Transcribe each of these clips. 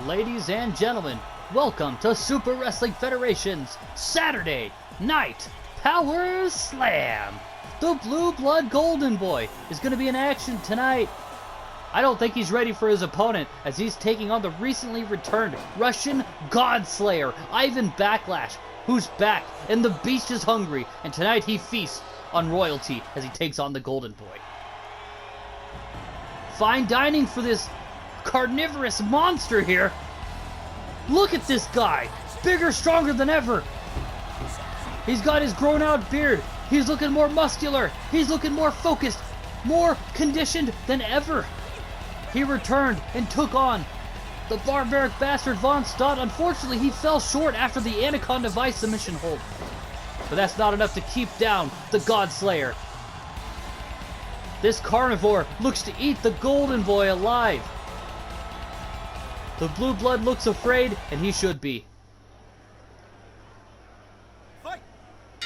Ladies and gentlemen, welcome to Super Wrestling Federation's Saturday Night Powerslam. The Blue Blood Golden Boy is going to be in action tonight. I don't think he's ready for his opponent, as he's taking on the recently returned Russian Godslayer, Ivan Backlash, who's back, and the beast is hungry, and tonight he feasts on royalty as he takes on the Golden Boy. Fine dining for this carnivorous monster here. Look at this guy, bigger, stronger than ever. He's got his grown out beard. He's looking more muscular. He's looking more focused, more conditioned than ever. He returned and took on the barbaric bastard Von Stott. Unfortunately, he fell short after the Anaconda Vice submission hold. But that's not enough to keep down the Godslayer. This carnivore looks to eat the Golden Boy alive. The Blue Blood looks afraid, and he should be. Fight.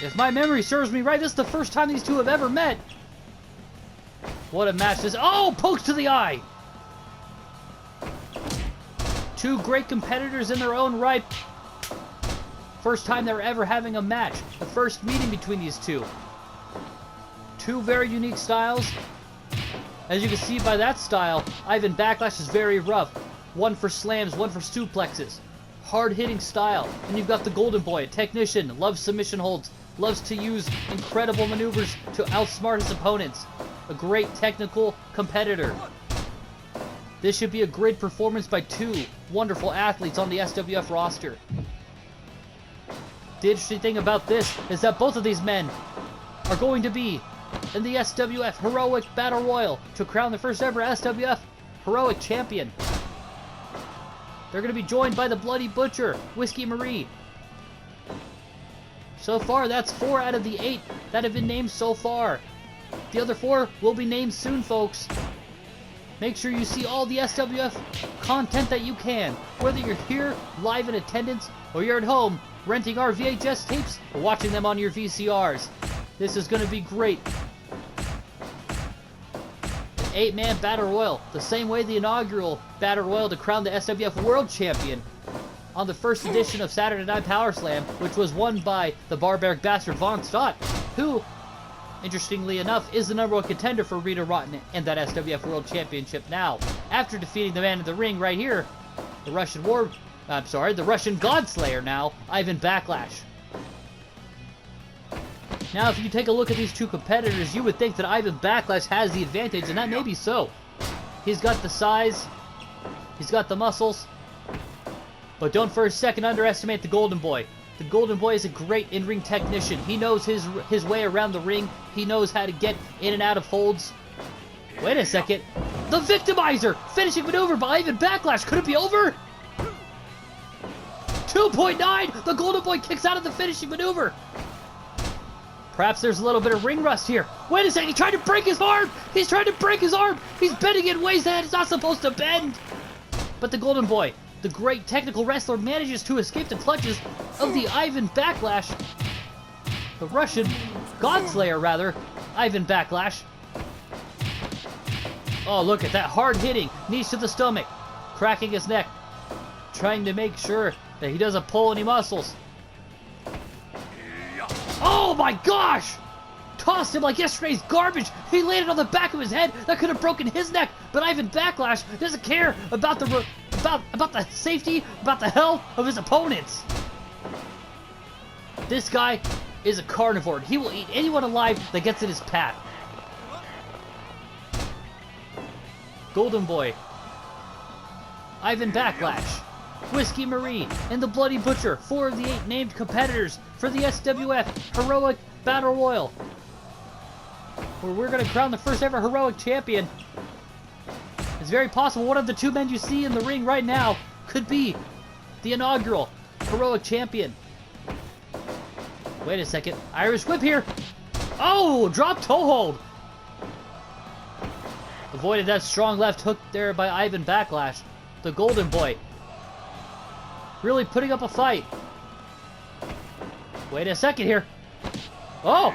If my memory serves me right, this is the first time these two have ever met. What a match this... Oh! Pokes to the eye! Two great competitors in their own right. First time they're ever having a match. The first meeting between these two. Two very unique styles. As you can see by that style, Ivan Backlash is very rough. One for slams, one for suplexes. Hard-hitting style. And you've got the Golden Boy, a technician, loves submission holds, loves to use incredible maneuvers to outsmart his opponents. A great technical competitor. This should be a great performance by two wonderful athletes on the SWF roster. The interesting thing about this is that both of these men are going to be in the SWF Heroic Battle Royal to crown the first ever SWF Heroic Champion. They're going to be joined by the Bloody Butcher, Whiskey Marie. So far, that's 4 out of the 8 that have been named so far. The other 4 will be named soon, folks. Make sure you see all the SWF content that you can, whether you're here, live in attendance, or you're at home, renting our VHS tapes, or watching them on your VCRs. This is going to be great. An 8-man Battle Royal, the same way the inaugural Battle Royal to crown the SWF World Champion on the first edition of Saturday Night Powerslam, which was won by the barbaric bastard Von Stott, who, interestingly enough, is the #1 contender for Rita Rotten and that SWF World Championship now, after defeating the man in the ring right here, the Russian Godslayer now, Ivan Backlash. Now, if you take a look at these two competitors, you would think that Ivan Backlash has the advantage, and that may be so. He's got the size, he's got the muscles, but don't for a second underestimate the Golden Boy. The Golden Boy is a great in-ring technician. He knows his way around the ring. He knows how to get in and out of holds. Wait a second. The Victimizer! Finishing maneuver by Ivan Backlash. Could it be over? 2.9! The Golden Boy kicks out of the finishing maneuver. Perhaps there's a little bit of ring rust here. Wait a second. He's trying to break his arm! He's trying to break his arm! He's bending in ways that it's not supposed to bend! But the Golden Boy, the great technical wrestler, manages to escape the clutches of the Ivan Backlash. The Russian Godslayer, rather. Ivan Backlash. Oh, look at that. Hard hitting. Knees to the stomach. Cracking his neck. Trying to make sure that he doesn't pull any muscles. Oh my gosh! Tossed him like yesterday's garbage. He landed on the back of his head. That could have broken his neck. But Ivan Backlash doesn't care about the about the safety, about the health of his opponents. This guy is a carnivore. He will eat anyone alive that gets in his path. Golden Boy, Ivan Backlash, Whiskey Marie, and the Bloody Butcher, 4 of the 8 named competitors for the SWF Heroic Battle Royal, where we're going to crown the first ever Heroic Champion. It's very possible one of the 2 men you see in the ring right now could be the inaugural Heroic Champion. Wait a second. Irish whip here. Oh, drop toe hold. Avoided that strong left hook there by Ivan Backlash. The Golden Boy really putting up a fight. Wait a second here. Oh!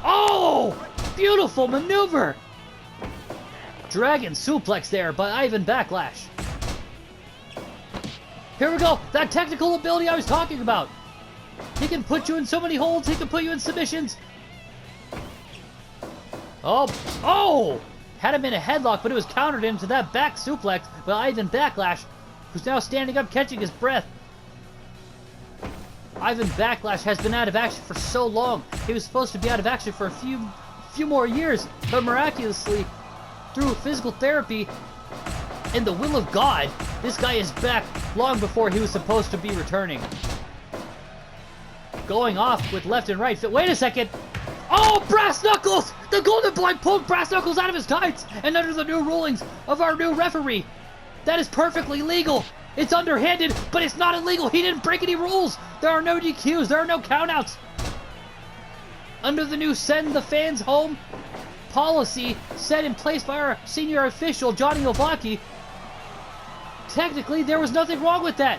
Oh! Beautiful maneuver! Dragon suplex there by Ivan Backlash. Here we go. That technical ability I was talking about. He can put you in so many holds. He can put you in submissions. Oh! Had him in a headlock, but it was countered into that back suplex by Ivan Backlash, who's now standing up, catching his breath. Ivan Backlash has been out of action for so long. He was supposed to be out of action for a few more years, but miraculously, through physical therapy and the will of God, this guy is back long before he was supposed to be returning. Going off with left and right. Wait a second! Oh, Brass Knuckles! The Golden Boy pulled Brass Knuckles out of his tights, and under the new rulings of our new referee, that is perfectly legal. It's underhanded, but it's not illegal. He didn't break any rules. There are no DQs. There are no countouts. Under the new send the fans home policy set in place by our senior official, Johnny Obaki, technically there was nothing wrong with that.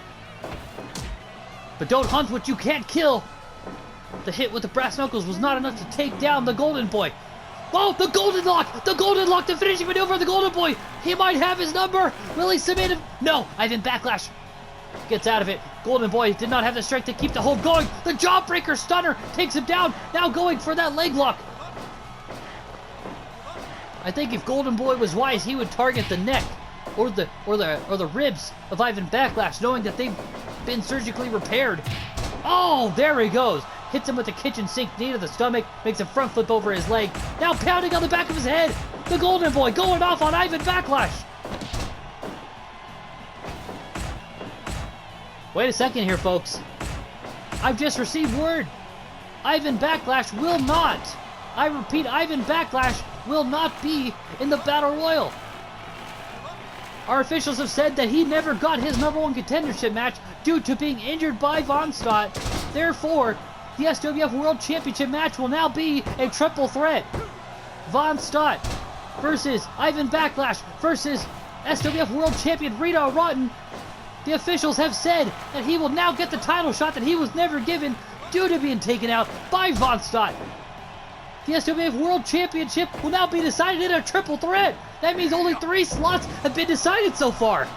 But don't hunt what you can't kill. The hit with the Brass Knuckles was not enough to take down the Golden Boy. Oh, the Golden Lock! The Golden Lock, the finishing maneuver of the Golden Boy! He might have his number! Will he submit him? No! Ivan Backlash gets out of it. Golden Boy did not have the strength to keep the hold going. The Jawbreaker Stunner takes him down, now going for that leg lock. I think if Golden Boy was wise, he would target the neck or the ribs of Ivan Backlash, knowing that they've been surgically repaired. Oh, there he goes. Hits him with the kitchen sink knee to the stomach, makes a front flip over his leg, now pounding on the back of his head. The Golden Boy going off on Ivan Backlash. Wait a second here, folks. I've just received word. Ivan Backlash will not, I repeat, Ivan Backlash will not be in the Battle Royal. Our officials have said that he never got his #1 contendership match due to being injured by Von Stott. Therefore, the SWF World Championship match will now be a triple threat. Von Stott versus Ivan Backlash versus SWF World Champion Rita Rotten. The officials have said that he will now get the title shot that he was never given due to being taken out by Von Stott. The SWF World Championship will now be decided in a triple threat. That means only 3 slots have been decided so far.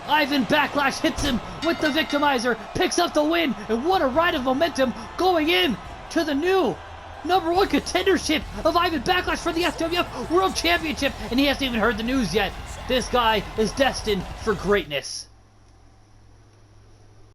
Ivan Backlash hits him with the Victimizer, picks up the win, and what a ride of momentum going in to the new #1 contendership of Ivan Backlash for the SWF World Championship, and he hasn't even heard the news yet. This guy is destined for greatness.